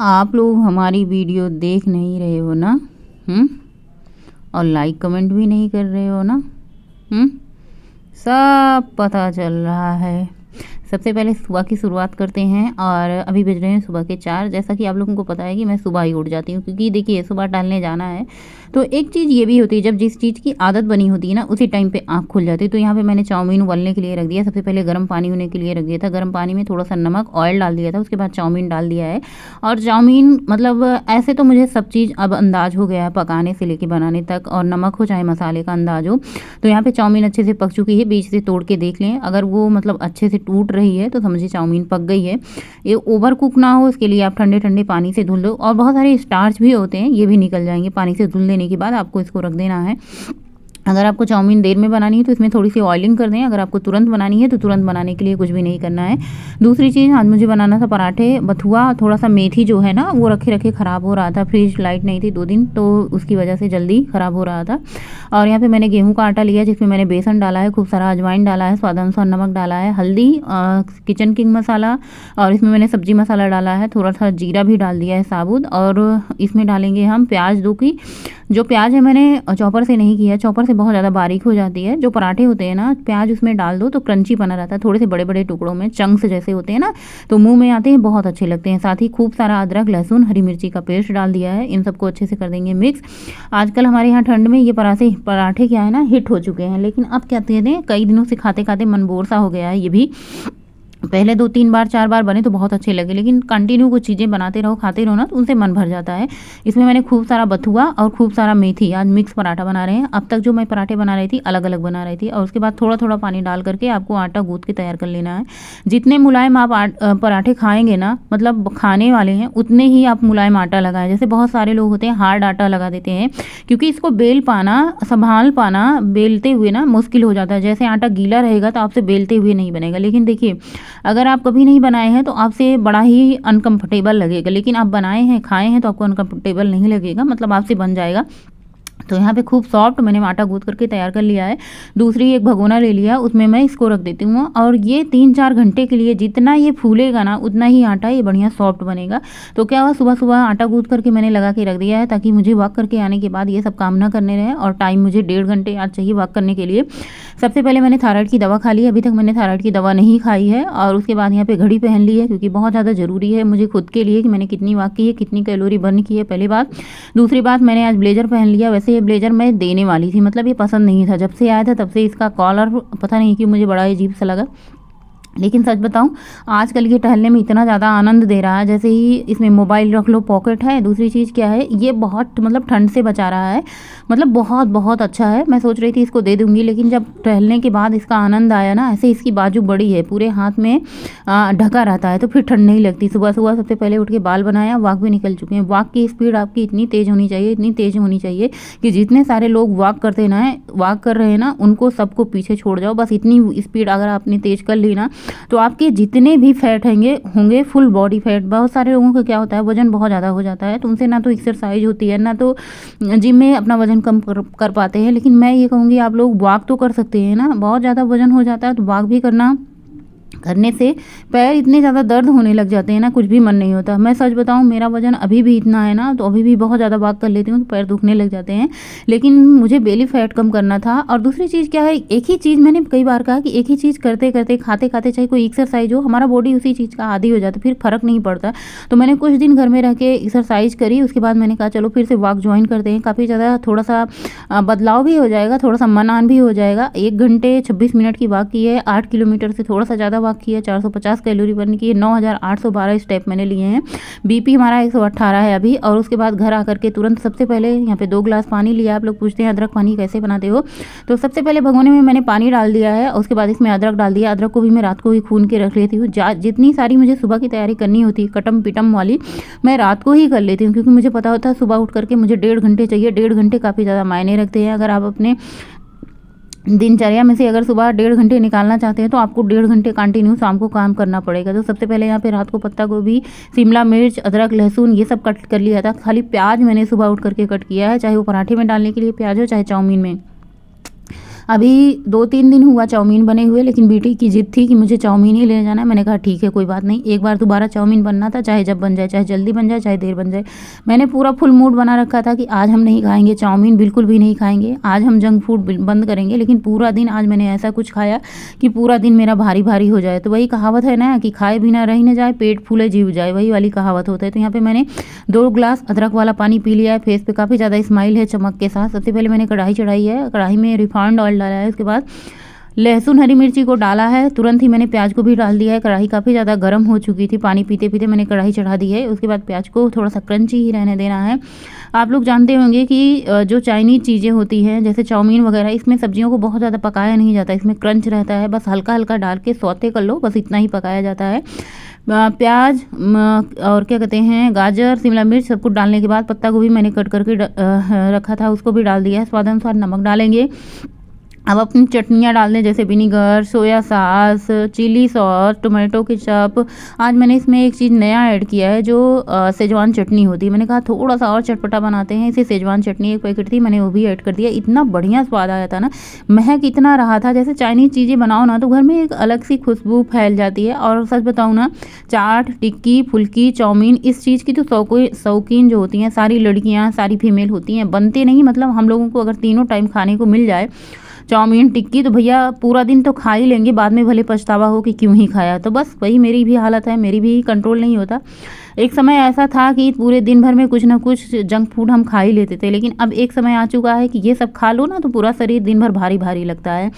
आप लोग हमारी वीडियो देख नहीं रहे हो ना? हम्म। और लाइक कमेंट भी नहीं कर रहे हो ना? हम्म। सब पता चल रहा है। सबसे पहले सुबह की शुरुआत करते हैं और अभी बज रहे हैं सुबह के 4। जैसा कि आप लोगों को पता है कि मैं सुबह ही उठ जाती हूँ, क्योंकि देखिए सुबह टहलने जाना है। तो एक चीज़ ये भी होती है, जब जिस चीज़ की आदत बनी होती है ना, उसी टाइम पे आँख खुल जाती है। तो यहाँ पे मैंने चाउमीन उबलने के लिए रख दिया। सबसे पहले गर्म पानी होने के लिए रख दिया था। गर्म पानी में थोड़ा सा नमक, ऑयल डाल दिया था। उसके बाद चाउमीन डाल दिया है। और चाउमीन मतलब ऐसे तो मुझे सब चीज़ अब अंदाज हो गया है, पकाने से लेके बनाने तक, और नमक हो चाहे मसाले का अंदाज हो। तो यहाँ पे चाउमीन अच्छे से पक चुकी है। बीच से तोड़ के देख लें, अगर वो मतलब अच्छे से टूट रही है तो समझिए चाउमीन पक गई है। ये ओवर कुक ना हो, इसके लिए आप ठंडे ठंडे पानी से धुल दो। और बहुत सारे स्टार्च भी होते हैं, ये भी निकल जाएंगे। पानी से धुल देने के बाद आपको इसको रख देना है। अगर आपको चाउमीन देर में बनानी है तो इसमें थोड़ी सी ऑयलिंग कर दें। अगर आपको तुरंत बनानी है तो तुरंत बनाने के लिए कुछ भी नहीं करना है। दूसरी चीज़, आज मुझे बनाना था पराठे, बथुआ। थोड़ा सा मेथी जो है ना, वो रखे रखे ख़राब हो रहा था। फ्रिज लाइट नहीं थी 2 दिन, तो उसकी वजह से जल्दी ख़राब हो रहा था। और यहाँ पे मैंने गेहूं का आटा लिया, जिसमें मैंने बेसन डाला है, खूब सारा अजवाइन डाला है, स्वाद अनुसार नमक डाला है, हल्दी, किचन किंग मसाला, और इसमें मैंने सब्जी मसाला डाला है। थोड़ा सा जीरा भी डाल दिया है साबुत। और इसमें डालेंगे हम प्याज 2 की। जो प्याज है मैंने चॉपर से नहीं किया, चॉपर से बहुत ज़्यादा बारीक हो जाती है। जो पराठे होते हैं ना, प्याज उसमें डाल दो तो क्रंची बना रहता है। थोड़े से बड़े बड़े टुकड़ों में चंक्स जैसे होते हैं ना, तो मुंह में आते हैं, बहुत अच्छे लगते हैं। साथ ही खूब सारा अदरक, लहसुन, हरी मिर्ची का पेस्ट डाल दिया है। इन सबको अच्छे से कर देंगे मिक्स। आजकल हमारे यहाँ ठंड में ये पराठे क्या है ना, हिट हो चुके हैं। लेकिन अब क्या कहते हैं, कई दिनों से खाते खाते मन बोर सा हो गया है। ये भी पहले 2-3 बार 4 बार बने तो बहुत अच्छे लगे, लेकिन कंटिन्यू कुछ चीज़ें बनाते रहो, खाते रहो ना, तो उनसे मन भर जाता है। इसमें मैंने खूब सारा बथुआ और खूब सारा मेथी, आज मिक्स पराठा बना रहे हैं। अब तक जो मैं पराठे बना रही थी अलग अलग बना रही थी। और उसके बाद थोड़ा थोड़ा पानी डाल करके आपको आटा गूँथ के तैयार कर लेना है। जितने मुलायम आप पराठे खाएंगे ना, मतलब खाने वाले हैं, उतने ही आप मुलायम आटा लगाएं। जैसे बहुत सारे लोग होते हैं हार्ड आटा लगा देते हैं, क्योंकि इसको बेल पाना, संभाल पाना, बेलते हुए ना मुश्किल हो जाता है। जैसे आटा गीला रहेगा तो आपसे बेलते हुए नहीं बनेगा। लेकिन देखिए, अगर आप कभी नहीं बनाए हैं तो आपसे बड़ा ही अनकंफर्टेबल लगेगा, लेकिन आप बनाए हैं, खाए हैं, तो आपको अनकंफर्टेबल नहीं लगेगा, मतलब आपसे बन जाएगा। तो यहाँ पे खूब सॉफ्ट मैंने आटा गूँथ करके तैयार कर लिया है। दूसरी एक भगोना ले लिया, उसमें मैं इसको रख देती हूँ। और ये 3-4 घंटे के लिए, जितना ये फूलेगा ना, उतना ही आटा ये बढ़िया सॉफ्ट बनेगा। तो क्या हुआ, सुबह सुबह आटा गूँथ करके मैंने लगा के रख दिया है, ताकि मुझे वॉक करके आने के बाद ये सब काम ना करने रहे। और टाइम मुझे 1.5 घंटे आज चाहिए वॉक करने के लिए। सबसे पहले मैंने थायराइड की दवा खा ली। अभी तक मैंने थायराइड की दवा नहीं खाई है। और उसके बाद यहाँ पे घड़ी पहन ली है, क्योंकि बहुत ज़्यादा ज़रूरी है मुझे खुद के लिए कि मैंने कितनी वॉक की है, कितनी कैलोरी बर्न की है, पहली बात। दूसरी बात, मैंने आज ब्लेजर पहन लिया। वैसे ये ब्लेजर मैं देने वाली थी, मतलब ये पसंद नहीं था। जब से आया था तब से इसका कॉलर पता नहीं कि मुझे बड़ा अजीब सा लगा। लेकिन सच बताऊं, आजकल ये टहलने में इतना ज़्यादा आनंद दे रहा है। जैसे ही इसमें मोबाइल रख लो, पॉकेट है। दूसरी चीज़ क्या है, ये बहुत मतलब ठंड से बचा रहा है, मतलब बहुत बहुत अच्छा है। मैं सोच रही थी इसको दे दूंगी, लेकिन जब टहलने के बाद इसका आनंद आया ना, ऐसे इसकी बाजू बड़ी है, पूरे हाथ में ढका रहता है, तो फिर ठंड नहीं लगती। सुबह सुबह सबसे पहले उठ के बाल बनाया, वॉक भी निकल चुके हैं। वॉक की स्पीड आपकी इतनी तेज़ होनी चाहिए, इतनी तेज़ होनी चाहिए कि जितने सारे लोग वॉक करते ना, वॉक कर रहे हैं ना, उनको सबको पीछे छोड़ जाओ। बस इतनी स्पीड अगर आपने तेज़ कर ली ना, तो आपके जितने भी फैट होंगे फुल बॉडी फैट। बहुत सारे लोगों का क्या होता है, वजन बहुत ज़्यादा हो जाता है, तो उनसे ना तो एक्सरसाइज होती है, ना तो जिम में अपना वजन कम कर पाते हैं। लेकिन मैं ये कहूँगी, आप लोग वॉक तो कर सकते हैं ना। बहुत ज़्यादा वजन हो जाता है तो वॉक भी करने से पैर इतने ज़्यादा दर्द होने लग जाते हैं ना, कुछ भी मन नहीं होता। मैं सच बताऊं, मेरा वजन अभी भी इतना है ना, तो अभी भी बहुत ज़्यादा वॉक कर लेती हूँ तो पैर दुखने लग जाते हैं। लेकिन मुझे बेली फैट कम करना था। और दूसरी चीज़ क्या है, एक ही चीज़, मैंने कई बार कहा कि एक ही चीज़ करते करते, खाते खाते, चाहे कोई एक्सरसाइज हो, हमारा बॉडी उसी चीज़ का आदी हो जाता है, फिर फ़र्क नहीं पड़ता। तो मैंने कुछ दिन घर में रह के एक्सरसाइज करी। उसके बाद मैंने कहा चलो फिर से वॉक ज्वाइन करते हैं। काफ़ी ज़्यादा थोड़ा सा बदलाव भी हो जाएगा, थोड़ा सा मन आन भी हो जाएगा। 1 घंटे 26 मिनट की वॉक की है, 8 किलोमीटर से थोड़ा सा ज़्यादा वॉक की है, 450 कैलोरी बर्न की है, 9812 स्टेप मैंने लिए हैं। बीपी हमारा 118 है अभी। और उसके बाद घर आकर के तुरंत सबसे पहले यहाँ पे 2 गिलास पानी लिया। आप लोग पूछते हैं अदरक पानी कैसे बनाते हो, तो सबसे पहले भगोने में मैंने पानी डाल दिया है। उसके बाद इसमें अदरक डाल दिया। अदरक को भी मैं रात को ही खून के रख लेती हूँ। जितनी सारी मुझे सुबह की तैयारी करनी होती है, कटम पिटम वाली, मैं रात को ही कर लेती हूँ, क्योंकि मुझे पता होता है सुबह उठ करके मुझे 1.5 घंटे चाहिए। 1.5 घंटे काफ़ी ज़्यादा मायने रखते हैं। अगर आप अपने दिनचर्या में से अगर सुबह 1.5 घंटे निकालना चाहते हैं, तो आपको 1.5 घंटे कंटिन्यू शाम को काम करना पड़ेगा। तो सबसे पहले यहाँ पे रात को पत्ता गोभी, शिमला मिर्च, अदरक, लहसुन ये सब कट कर लिया था। खाली प्याज मैंने सुबह उठ करके कट किया है, चाहे वो पराठे में डालने के लिए प्याज हो, चाहे चाउमीन में। अभी 2-3 दिन हुआ चाउमीन बने हुए, लेकिन बेटी की जिद थी कि मुझे चाउमीन ही ले जाना है। मैंने कहा ठीक है कोई बात नहीं, एक बार दोबारा चाउमीन बनना था, चाहे जब बन जाए, चाहे जल्दी बन जाए चाहे देर बन जाए। मैंने पूरा फुल मूड बना रखा था कि आज हम नहीं खाएंगे चाउमीन, बिल्कुल भी नहीं खाएंगे, आज हम जंक फूड बंद करेंगे। लेकिन पूरा दिन आज मैंने ऐसा कुछ खाया कि पूरा दिन मेरा भारी भारी हो जाए। तो वही कहावत है ना कि खाए बिना रह न जाए, पेट फूले जीव जाए, वही वाली कहावत होता है। तो यहाँ पे मैंने 2 ग्लास अदरक वाला पानी पी लिया है। फेस पे काफ़ी ज़्यादा स्माइल है चमक के साथ। सबसे पहले मैंने कढ़ाई चढ़ाई है, कढ़ाई में रिफाइंड ऑयल डाला है, उसके बाद लहसुन हरी मिर्ची को डाला है, तुरंत ही मैंने प्याज को भी डाल दिया है। कढ़ाई काफ़ी ज़्यादा गर्म हो चुकी थी, पानी पीते पीते मैंने कढ़ाई चढ़ा दी है। उसके बाद प्याज को थोड़ा सा क्रंची ही रहने देना है। आप लोग जानते होंगे कि जो चाइनीज़ चीज़ें होती हैं जैसे चाउमीन वगैरह, इसमें सब्जियों को बहुत ज़्यादा पकाया नहीं जाता, इसमें क्रंच रहता है, बस हल्का हल्का डाल के सौते कर लो, बस इतना ही पकाया जाता है। प्याज और क्या कहते हैं गाजर शिमला मिर्च सब कुछ डालने के बाद पत्ता गोभी मैंने कट करके रखा था उसको भी डाल दिया है। स्वाद अनुसार नमक डालेंगे। अब अपनी चटनियाँ डाल दें जैसे vinegar, soya sauce, chilli sauce, tomato ketchup. आज मैंने इसमें एक चीज़ नया ऐड किया है जो सेजवान चटनी होती है। मैंने कहा थोड़ा सा और चटपटा बनाते हैं, इसे सेजवान चटनी एक पैकेट थी, मैंने वो भी ऐड कर दिया। इतना बढ़िया स्वाद आया था ना, महक इतना रहा था। जैसे चाइनीज़ चीज़ें बनाओ ना तो घर में एक अलग सी खुशबू फैल जाती है। और सच बताऊँ ना, चाट, टिक्की, फुल्की, चाउमीन, इस चीज़ की तो शौकीन जो होती हैं सारी लड़कियाँ, सारी फीमेल होती हैं। बनते नहीं, मतलब हम लोगों को अगर तीनों टाइम खाने को मिल जाए चाउमीन टिक्की तो भैया पूरा दिन तो खा ही लेंगे, बाद में भले पछतावा हो कि क्यों ही खाया। तो बस वही मेरी भी हालत है, मेरी भी कंट्रोल नहीं होता। एक समय ऐसा था कि पूरे दिन भर में कुछ ना कुछ जंक फूड हम खा ही लेते थे, लेकिन अब एक समय आ चुका है कि ये सब खा लो ना तो पूरा शरीर दिन भर भारी भारी लगता है।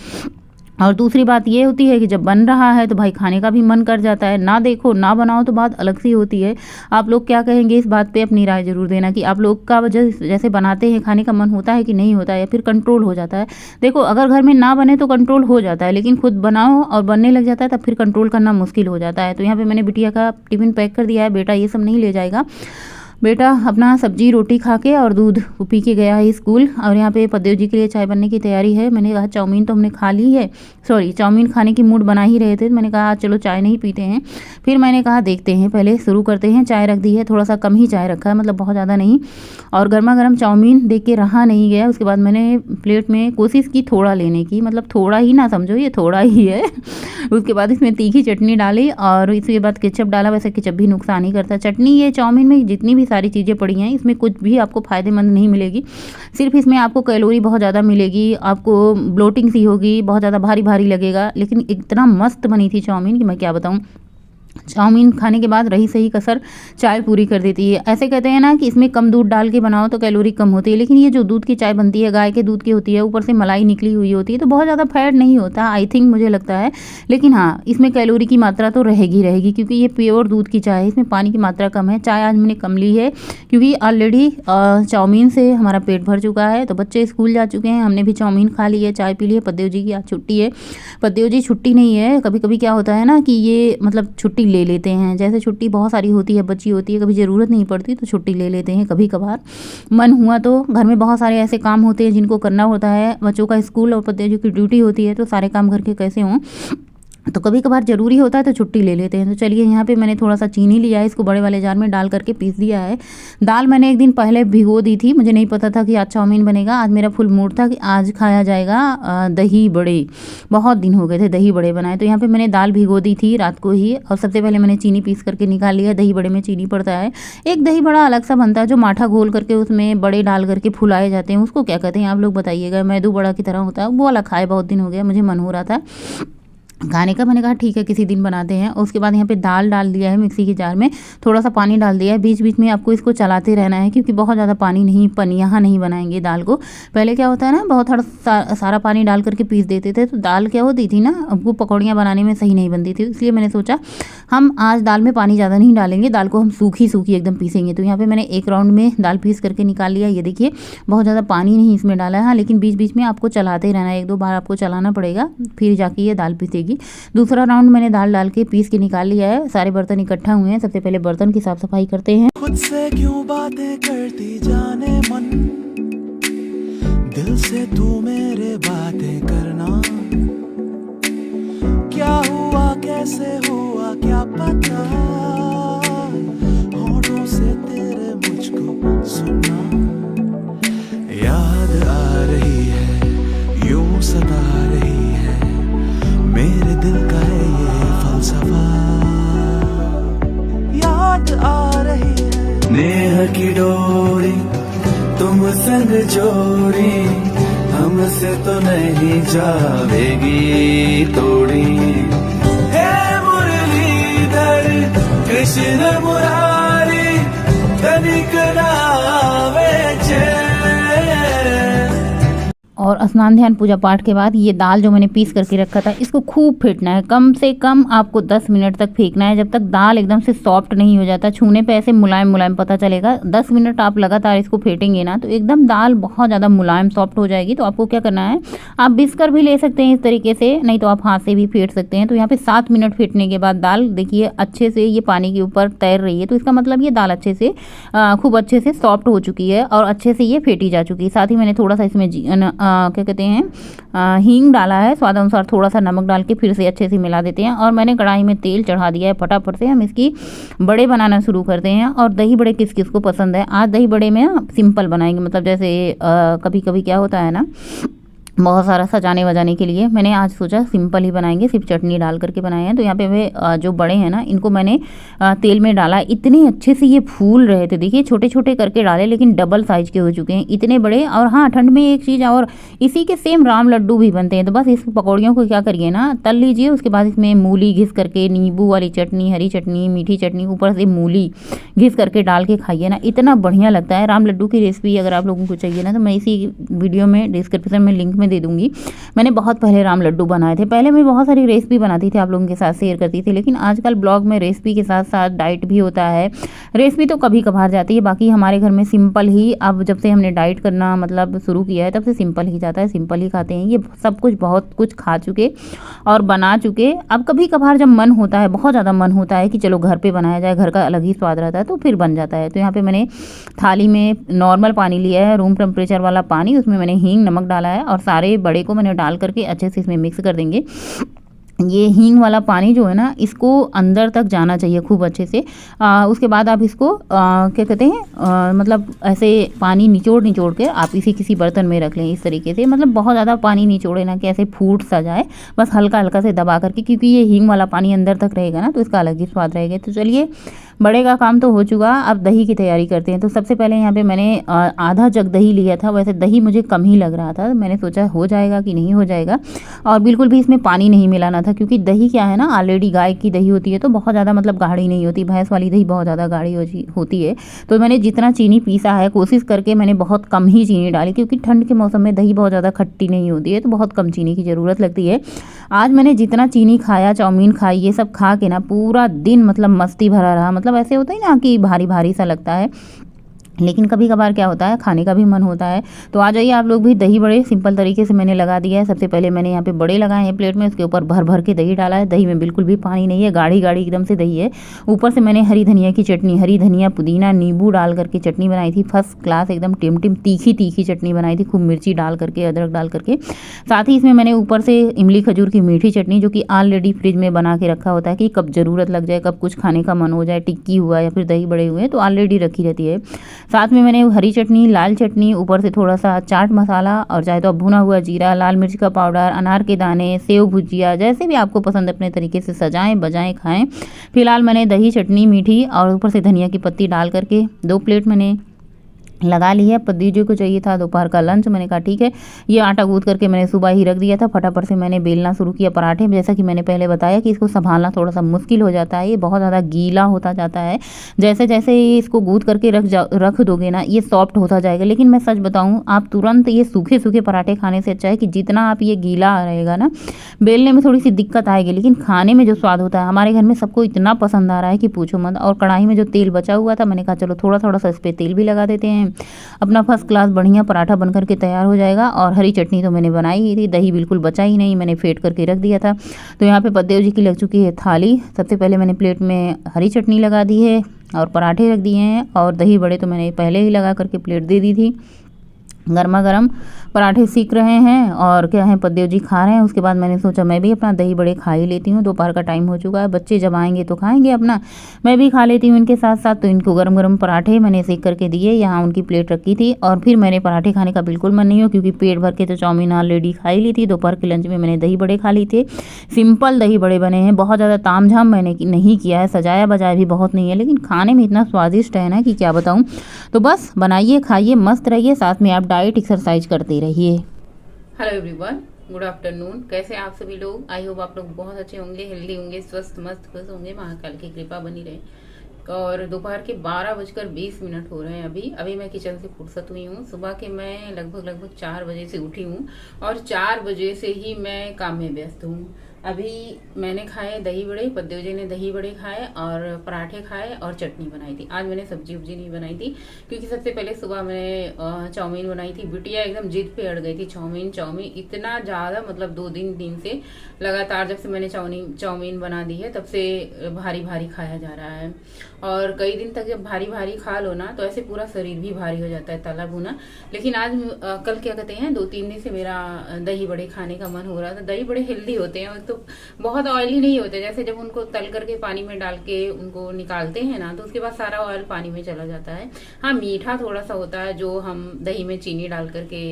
और दूसरी बात ये होती है कि जब बन रहा है तो भाई खाने का भी मन कर जाता है, ना देखो ना बनाओ तो बात अलग सी होती है। आप लोग क्या कहेंगे इस बात पे अपनी राय ज़रूर देना कि आप लोग का वजह जैसे बनाते हैं खाने का मन होता है कि नहीं होता है, या फिर कंट्रोल हो जाता है। देखो अगर घर में ना बने तो कंट्रोल हो जाता है, लेकिन खुद बनाओ और बनने लग जाता है तब फिर कंट्रोल करना मुश्किल हो जाता है। तो यहाँ पर मैंने बिटिया का टिफ़िन पैक कर दिया है, बेटा ये सब नहीं ले जाएगा। बेटा अपना सब्जी रोटी खा के और दूध पी के गया है स्कूल। और यहाँ पे पद्देव जी के लिए चाय बनने की तैयारी है। मैंने कहा चाउमीन तो हमने खा ली है, सॉरी चाउमीन खाने की मूड बना ही रहे थे, मैंने कहा चलो चाय नहीं पीते हैं। फिर मैंने कहा देखते हैं, पहले शुरू करते हैं। चाय रख दी है, थोड़ा सा कम ही चाय रखा है, मतलब बहुत ज़्यादा नहीं। और गर्मा गर्म चाउमीन देख के रहा नहीं गया। उसके बाद मैंने प्लेट में कोशिश की थोड़ा लेने की, मतलब थोड़ा ही ना समझो, ये थोड़ा ही है। उसके बाद इसमें तीखी चटनी डाली और इसके बाद केचप डाला। वैसे केचप भी नुकसान ही करता है। चटनी ये चाउमीन में जितनी भी सारी चीज़ें पड़ी हैं इसमें कुछ भी आपको फ़ायदेमंद नहीं मिलेगी, सिर्फ इसमें आपको कैलोरी बहुत ज़्यादा मिलेगी, आपको ब्लोटिंग सी होगी, बहुत ज़्यादा भारी भारी लगेगा। लेकिन इतना मस्त बनी थी चाउमीन कि मैं क्या बताऊँ। चाउमीन खाने के बाद रही सही कसर चाय पूरी कर देती है। ऐसे कहते हैं ना कि इसमें कम दूध डाल के बनाओ तो कैलोरी कम होती है, लेकिन ये जो दूध की चाय बनती है गाय के दूध की होती है, ऊपर से मलाई निकली हुई होती है, तो बहुत ज़्यादा फैट नहीं होता आई थिंक, मुझे लगता है। लेकिन हाँ इसमें कैलोरी की मात्रा तो रहेगी क्योंकि ये प्योर दूध की चाय है, इसमें पानी की मात्रा कम है। चाय आज मैंने कम ली है क्योंकि ऑलरेडी चाउमीन से हमारा पेट भर चुका है। तो बच्चे स्कूल जा चुके हैं, हमने भी चाउमीन खा ली है, चाय पी ली है। पद्देव जी की आज छुट्टी है। पद्देव जी छुट्टी नहीं है, कभी कभी क्या होता है ना कि ये मतलब छुट्टी ले लेते हैं। जैसे छुट्टी बहुत सारी होती है, बची होती है, कभी ज़रूरत नहीं पड़ती तो छुट्टी ले लेते हैं कभी कभार, मन हुआ तो। घर में बहुत सारे ऐसे काम होते हैं जिनको करना होता है, बच्चों का स्कूल और पति की ड्यूटी होती है, तो सारे काम घर के कैसे हों, तो कभी कभार ज़रूरी होता है तो छुट्टी ले लेते हैं। तो चलिए यहाँ पे मैंने थोड़ा सा चीनी लिया है, इसको बड़े वाले जार में डाल करके पीस दिया है। दाल मैंने एक दिन पहले भिगो दी थी, मुझे नहीं पता था कि आज चाउमीन बनेगा। आज मेरा फुल मूड था कि आज खाया जाएगा दही बड़े, बहुत दिन हो गए थे दही बड़े बनाए। तो यहाँ पे मैंने दाल भिगो दी थी रात को ही, और सबसे पहले मैंने चीनी पीस करके निकाल लिया। दही बड़े में चीनी पड़ता है। एक दही बड़ा अलग सा बनता है जो माठा घोल करके उसमें बड़े डाल करके फुलाए जाते हैं, उसको क्या कहते हैं आप लोग बताइएगा। मैदू बड़ा की तरह होता है वो वाला, खाए बहुत दिन हो गया, मुझे मन हो रहा था खाने का। मैंने कहा ठीक है किसी दिन बनाते हैं। उसके बाद यहाँ पे दाल डाल दिया है मिक्सी के जार में, थोड़ा सा पानी डाल दिया है। बीच बीच में आपको इसको चलाते रहना है क्योंकि बहुत ज़्यादा पानी नहीं, यहाँ नहीं बनाएंगे दाल को। पहले क्या होता है ना, बहुत सारा पानी डाल करके पीस देते थे तो दाल क्या होती थी ना, वो पकौड़ियाँ बनाने में सही नहीं बनती थी। इसलिए मैंने सोचा हम आज दाल में पानी ज़्यादा नहीं डालेंगे, दाल को हम सूखी सूखी एकदम पीसेंगे। तो यहाँ पर मैंने एक राउंड में दाल पीस करके निकाल लिया। ये देखिए बहुत ज़्यादा पानी नहीं इसमें डाला है, हाँ, लेकिन बीच बीच में आपको चलाते रहना है, 1-2 बार आपको चलाना पड़ेगा, फिर जाके ये दाल पीसेगी। दूसरा राउंड मैंने दाल डाल के पीस के निकाल लिया है। सारे बर्तन इकट्ठा हुए हैं, सबसे पहले बर्तन की साफ सफाई करते हैं। खुद से क्यों बातें करती जाने मन, दिल से तू मेरे बातें करना। क्या हुआ कैसे हुआ क्या पता, होठों से तेरे मुझको सुनना। याद आ रही है यूं सता नेह की डोरी तुम संग जोड़ी, हमसे तो नहीं जावेगी तोड़ी। हे मुरलीधर कृष्ण मुरारी, तनिक नावे चैन। और स्नान ध्यान पूजा पाठ के बाद ये दाल जो मैंने पीस करके रखा था इसको खूब फेंटना है। कम से कम आपको 10 मिनट तक फेंकना है, जब तक दाल एकदम से सॉफ्ट नहीं हो जाता। छूने पे ऐसे मुलायम मुलायम पता चलेगा। 10 मिनट आप लगातार इसको फेंटेंगे ना तो एकदम दाल बहुत ज़्यादा मुलायम सॉफ्ट हो जाएगी। तो आपको क्या करना है, आप बिस्कर भी ले सकते हैं इस तरीके से, नहीं तो आप हाथ से भी फेंट सकते हैं। तो यहाँ पर 7 मिनट फेंटने के बाद दाल देखिए अच्छे से ये पानी के ऊपर तैर रही है। तो इसका मतलब ये दाल अच्छे से खूब अच्छे से सॉफ्ट हो चुकी है और अच्छे से ये फेंटी जा चुकी है। साथ ही मैंने थोड़ा सा इसमें क्या कहते हैं हींग डाला है, स्वाद अनुसार थोड़ा सा नमक डाल के फिर से अच्छे से मिला देते हैं। और मैंने कढ़ाई में तेल चढ़ा दिया है। फटाफट से हम इसकी बड़े बनाना शुरू करते हैं। और दही बड़े किस किस को पसंद है, आज दही बड़े में सिंपल बनाएंगे। मतलब जैसे कभी कभी क्या होता है ना, बहुत सारा सजाने वजाने के लिए मैंने आज सोचा सिंपल ही बनाएंगे, सिर्फ चटनी डाल करके बनाए हैं। तो यहाँ पे वे जो बड़े हैं ना इनको मैंने तेल में डाला। इतने अच्छे से ये फूल रहे थे, देखिए छोटे छोटे करके डाले लेकिन डबल साइज के हो चुके हैं, इतने बड़े। और हाँ, ठंड में एक चीज़ और, इसी के सेम राम लड्डू भी बनते हैं। तो बस इस पकौड़ियों को क्या करिए ना, तल लीजिए। उसके बाद इसमें मूली घिस करके, नींबू वाली चटनी, हरी चटनी, मीठी चटनी, ऊपर से मूली घिस करके डाल के खाइए ना, इतना बढ़िया लगता है। राम लड्डू की रेसिपी अगर आप लोगों को चाहिए ना तो मैं इसी वीडियो में डिस्क्रिप्शन में लिंक में दे दूँगी। मैंने बहुत पहले राम लड्डू बनाए थे। पहले मैं बहुत सारी रेसिपी बनाती थी, आप लोगों के साथ शेयर करती थी। लेकिन आजकल ब्लॉग में रेसिपी के साथ साथ डाइट भी होता है। रेसिपी तो कभी कभार जाती है, बाकी हमारे घर में सिंपल ही, अब जब से हमने डाइट करना मतलब शुरू किया है तब से सिंपल ही जाता है, सिंपल ही खाते हैं। ये सब कुछ बहुत कुछ खा चुके और बना चुके। अब कभी कभार जब मन होता है, बहुत ज़्यादा मन होता है कि चलो घर पे बनाया जाए, घर का अलग ही स्वाद रहता है, तो फिर बन जाता है। तो यहाँ पे मैंने थाली में नॉर्मल पानी लिया है, रूम टेम्परेचर वाला पानी, उसमें मैंने हींग नमक डाला है और सारे बड़े को मैंने डाल करके अच्छे से इसमें मिक्स कर देंगे। ये हींग वाला पानी जो है ना इसको अंदर तक जाना चाहिए खूब अच्छे से। उसके बाद आप इसको क्या कहते हैं मतलब ऐसे पानी निचोड़ निचोड़ के आप इसी किसी बर्तन में रख लें इस तरीके से। मतलब बहुत ज़्यादा पानी निचोड़े ना कि ऐसे फूट सा जाए, बस हल्का हल्का से दबा करके, क्योंकि ये हींग वाला पानी अंदर तक रहेगा ना तो इसका अलग ही स्वाद रहेगा। तो चलिए, बड़े का काम तो हो चुका, अब दही की तैयारी करते हैं। तो सबसे पहले यहाँ पे मैंने आधा जग दही लिया था। वैसे दही मुझे कम ही लग रहा था, मैंने सोचा हो जाएगा कि नहीं हो जाएगा, और बिल्कुल भी इसमें पानी नहीं मिलाना था, क्योंकि दही क्या है ना, ऑलरेडी गाय की दही होती है तो बहुत ज़्यादा मतलब गाढ़ी नहीं होती। भैंस वाली दही बहुत ज़्यादा गाढ़ी होती है। तो मैंने जितना चीनी पीसा है, कोशिश करके मैंने बहुत कम ही चीनी डाली, क्योंकि ठंड के मौसम में दही बहुत ज़्यादा खट्टी नहीं होती है, तो बहुत कम चीनी की ज़रूरत लगती है। आज मैंने जितना चीनी खाया, चाउमीन खाई, ये सब खा के ना पूरा दिन मतलब मस्ती भरा रहा। मतलब ऐसे होता है ना कि भारी भारी सा लगता है, लेकिन कभी कभार क्या होता है, खाने का भी मन होता है। तो आ जाइए आप लोग भी। दही बड़े सिंपल तरीके से मैंने लगा दिया है। सबसे पहले मैंने यहाँ पे बड़े लगाए हैं प्लेट में, उसके ऊपर भर भर के दही डाला है। दही में बिल्कुल भी पानी नहीं है, गाढ़ी गाढ़ी एकदम से दही है। ऊपर से मैंने हरी धनिया की चटनी, हरी धनिया, पुदीना, नींबू डाल करके चटनी बनाई थी, फर्स्ट क्लास एकदम टिम तीखी तीखी चटनी बनाई थी, खूब मिर्ची डाल करके, अदरक डाल करके। साथ ही इसमें मैंने ऊपर से इमली खजूर की मीठी चटनी, जो कि ऑलरेडी फ्रिज में बना के रखा होता है कि कब ज़रूरत लग जाए, कब कुछ खाने का मन हो जाए, टिक्की हुआ या फिर दही बड़े हुए, तो ऑलरेडी रखी रहती है। साथ में मैंने हरी चटनी, लाल चटनी, ऊपर से थोड़ा सा चाट मसाला, और चाहे तो आप भुना हुआ जीरा, लाल मिर्च का पाउडर, अनार के दाने, सेव भुजिया, जैसे भी आपको पसंद अपने तरीके से सजाएं बजाएं खाएं। फिलहाल मैंने दही चटनी मीठी और ऊपर से धनिया की पत्ती डाल करके 2 प्लेट मैंने लगा ली है। पद्दी जी को चाहिए था दोपहर का लंच, मैंने कहा ठीक है। ये आटा गूंथ करके मैंने सुबह ही रख दिया था। फटाफट से मैंने बेलना शुरू किया पराठे। जैसा कि मैंने पहले बताया कि इसको संभालना थोड़ा सा मुश्किल हो जाता है, ये बहुत ज़्यादा गीला होता जाता है। जैसे जैसे इसको गूंथ करके रख दोगे ना, ये सॉफ्ट होता जाएगा। लेकिन मैं सच बताऊँ, आप तुरंत ये सूखे सूखे पराठे खाने से अच्छा है कि जितना आप ये गीला रहेगा ना, बेलने में थोड़ी सी दिक्कत आएगी, लेकिन खाने में जो स्वाद होता है, हमारे घर में सबको इतना पसंद आ रहा है कि पूछो मत। और कढ़ाई में जो तेल बचा हुआ था, मैंने कहा चलो थोड़ा थोड़ा सा इस पर तेल भी लगा देते हैं, अपना फर्स्ट क्लास बढ़िया पराठा बन करके तैयार हो जाएगा। और हरी चटनी तो मैंने बनाई ही थी, दही बिल्कुल बचा ही नहीं, मैंने फेंट करके रख दिया था। तो यहाँ पे पद्देव जी की लग चुकी है थाली। सबसे पहले मैंने प्लेट में हरी चटनी लगा दी है और पराठे रख दिए हैं, और दही बड़े तो मैंने पहले ही लगा करके प्लेट दे दी थी। गर्मा गर्म पराठे सीख रहे हैं और क्या है पद्देव जी खा रहे हैं। उसके बाद मैंने सोचा मैं भी अपना दही बड़े खा ही लेती हूँ, दोपहर का टाइम हो चुका है, बच्चे जब आएंगे तो खाएंगे अपना, मैं भी खा लेती हूँ इनके साथ साथ। तो इनको गरम गरम पराठे मैंने सेक करके दिए, यहाँ उनकी प्लेट रखी थी और फिर मैंने पराठे खाने का बिल्कुल मन नहीं हो क्योंकि पेट भर के तो चाउमीन ऑलरेडी खा ही ली थी। दोपहर के लंच में मैंने दही बड़े खा ली थे, सिंपल दही बड़े बने हैं, बहुत ज़्यादा तामझाम मैंने नहीं किया है, सजाया बजाया भी बहुत नहीं है, लेकिन खाने में इतना स्वादिष्ट है ना कि क्या बताऊँ। तो बस बनाइए, खाइए, मस्त रहिए, साथ में आप डाइट एक्सरसाइज करते रहिए। Hello everyone, good afternoon. कैसे हैं आप सभी लोग? आई होप आप लोग बहुत अच्छे होंगे, हेल्दी होंगे, स्वस्थ मस्त खुश होंगे, महाकाल की कृपा बनी रहे। और दोपहर के 12:20 हो रहे हैं। अभी मैं किचन से फुर्सत हुई हूँ। सुबह के मैं लगभग 4 बजे से उठी हूँ और 4 बजे से ही मैं काम में व्यस्त हूँ। अभी मैंने खाए दही बड़े, पद्देव जी ने दही बड़े खाए और पराठे खाए और चटनी बनाई थी। आज मैंने सब्जी उब्जी नहीं बनाई थी क्योंकि सबसे पहले सुबह मैंने चाउमीन बनाई थी। बिटिया एकदम जिद पे अड़ गई थी, चाउमीन इतना ज्यादा, मतलब 2 दिन से लगातार जब से मैंने चाउमीन बना दी है तब से भारी भारी खाया जा रहा है। और कई दिन तक जब भारी भारी खा लो ना तो ऐसे पूरा शरीर भी भारी हो जाता है, तला भुना। लेकिन आज कल क्या कहते हैं 2-3 दिन से मेरा दही बड़े खाने का मन हो रहा था। दही बड़े हेल्दी होते हैं, तो बहुत ऑयली नहीं होते। जैसे जब उनको तल करके पानी में डाल के उनको निकालते हैं ना तो उसके बाद सारा ऑयल पानी में चला जाता है। हाँ, मीठा थोड़ा सा होता है जो हम दही में चीनी डाल करके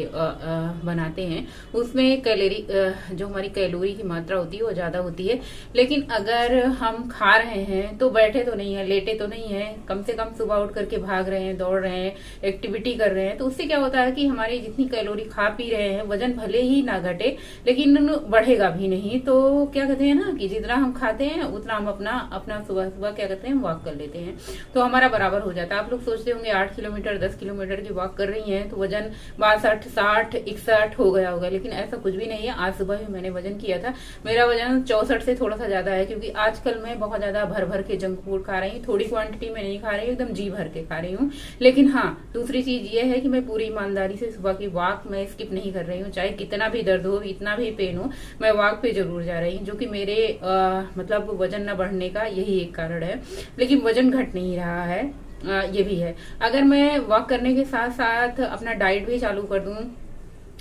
बनाते हैं, उसमें कैलोरी जो हमारी कैलोरी की मात्रा होती है वो ज्यादा होती है। लेकिन अगर हम खा रहे हैं तो बैठे तो नहीं है, लेटे तो नहीं है, कम से कम सुबह उठ करके भाग रहे हैं, दौड़ रहे हैं, एक्टिविटी कर रहे हैं, तो उससे क्या होता है कि हमारी जितनी कैलोरी खा पी रहे हैं, वजन भले ही ना घटे लेकिन बढ़ेगा भी नहीं। तो क्या कहते हैं ना कि जितना हम खाते हैं उतना हम अपना सुबह सुबह क्या कहते हैं वॉक कर लेते हैं, तो हमारा बराबर हो जाता है। आप लोग सोचते होंगे 8 किलोमीटर 10 किलोमीटर की वॉक कर रही हैं तो वजन 62, 60, 61 हो गया होगा, लेकिन ऐसा कुछ भी नहीं है। आज सुबह भी मैंने वजन किया था, मेरा वजन 64 से थोड़ा सा ज्यादा है क्योंकि आजकल मैं बहुत ज्यादा भर भर के जंक फूड खा रही हूँ। थोड़ी क्वांटिटी में नहीं खा रही हूँ, एकदम जी भर के खा रही हूँ। लेकिन हाँ, दूसरी चीज ये है कि मैं पूरी ईमानदारी से सुबह की वॉक मैं स्किप नहीं कर रही हूँ। चाहे कितना भी दर्द हो, इतना भी पेन हो, मैं वॉक पे जरूर जा रही हूँ, जो कि मेरे मतलब वजन न बढ़ने का यही एक कारण है। लेकिन वजन घट नहीं रहा है, ये भी है। अगर मैं वॉक करने के साथ साथ अपना डाइट भी चालू कर दूं,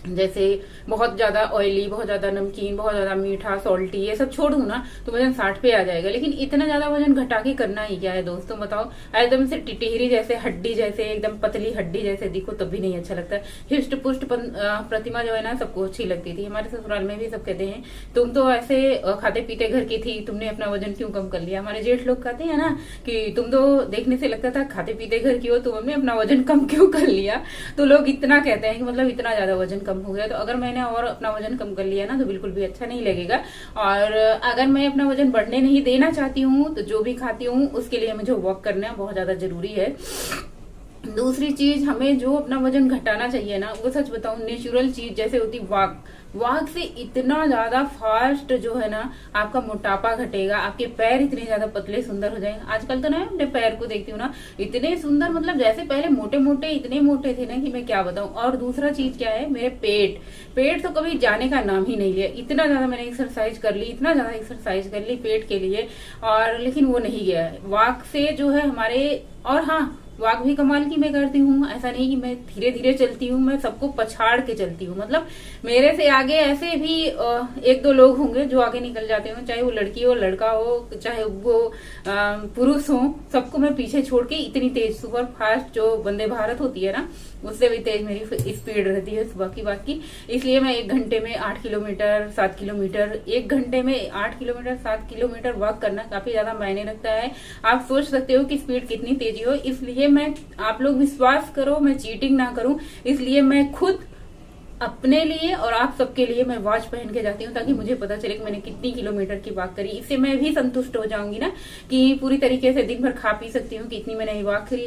जैसे बहुत ज्यादा ऑयली, बहुत ज्यादा नमकीन, बहुत ज्यादा मीठा, सॉल्टी, ये सब छोड़ दूं ना तो वजन 60 पे आ जाएगा। लेकिन इतना ज्यादा वजन घटा के करना ही क्या है दोस्तों, बताओ। एकदम से टिटहरी जैसे, हड्डी जैसे, एकदम पतली हड्डी जैसे दिखो तब भी नहीं अच्छा लगता। हिष्ट पुष्ट प्रतिमा जो है ना सबको अच्छी लगती थी। हमारे ससुराल में भी सब कहते हैं तुम तो ऐसे खाते पीते घर की थी, तुमने अपना वजन क्यों कम कर लिया। हमारे जेठ लोग कहते हैं ना कि तुम तो देखने से लगता था खाते पीते घर की हो, तुमने अपना वजन कम क्यों कर लिया। तो लोग इतना कहते हैं कि मतलब इतना ज्यादा वजन कम हो गया। तो अगर मैंने और अपना वजन कम कर लिया ना तो बिल्कुल भी अच्छा नहीं लगेगा। और अगर मैं अपना वजन बढ़ने नहीं देना चाहती हूँ तो जो भी खाती हूँ उसके लिए मुझे वॉक करना बहुत ज्यादा जरूरी है। दूसरी चीज, हमें जो अपना वजन घटाना चाहिए ना, वो सच बताऊं नेचुरल चीज जैसे होती वॉक से इतना ज्यादा फास्ट जो है ना आपका मोटापा घटेगा, आपके पैर इतने ज्यादा पतले सुंदर हो जाएंगे। आजकल तो ना अपने पैर को देखती हूँ ना, इतने सुंदर, मतलब जैसे पहले मोटे मोटे, इतने मोटे थे ना कि मैं क्या बताऊं। और दूसरा चीज क्या है, मेरे पेट तो कभी जाने का नाम ही नहीं लिया। इतना ज्यादा मैंने एक्सरसाइज कर ली, इतना ज्यादा एक्सरसाइज कर ली पेट के लिए, और लेकिन वो नहीं गया। वॉक से जो है हमारे, और हाँ, वॉक भी कमाल की मैं करती हूँ। ऐसा नहीं कि मैं धीरे धीरे चलती हूँ, मैं सबको पछाड़ के चलती हूँ। मतलब मेरे से आगे ऐसे भी 1-2 लोग होंगे जो आगे निकल जाते हो, चाहे वो लड़की हो, लड़का हो, चाहे वो पुरुष हो, सबको मैं पीछे छोड़ के इतनी तेज सुपर फास्ट जो वंदे भारत होती है ना, उससे भी तेज मेरी स्पीड रहती है सुबह की वॉक की। इसलिए मैं 1 घंटे में 8 किलोमीटर 7 किलोमीटर, 1 घंटे में 8 किलोमीटर 7 किलोमीटर वॉक करना काफी ज्यादा मायने रखता है। आप सोच सकते हो कि स्पीड कितनी तेजी हो। इसलिए मैं, आप लोग विश्वास करो, मैं चीटिंग ना करूं, इसलिए मैं खुद अपने लिए और आप सबके लिए मैं वॉच पहन के जाती हूँ ताकि मुझे पता चले कि मैंने कितनी किलोमीटर की वॉक करी। इससे मैं भी संतुष्ट हो जाऊंगी ना कि पूरी तरीके से दिन भर खा पी सकती हूँ कि इतनी मैंने वॉक करी।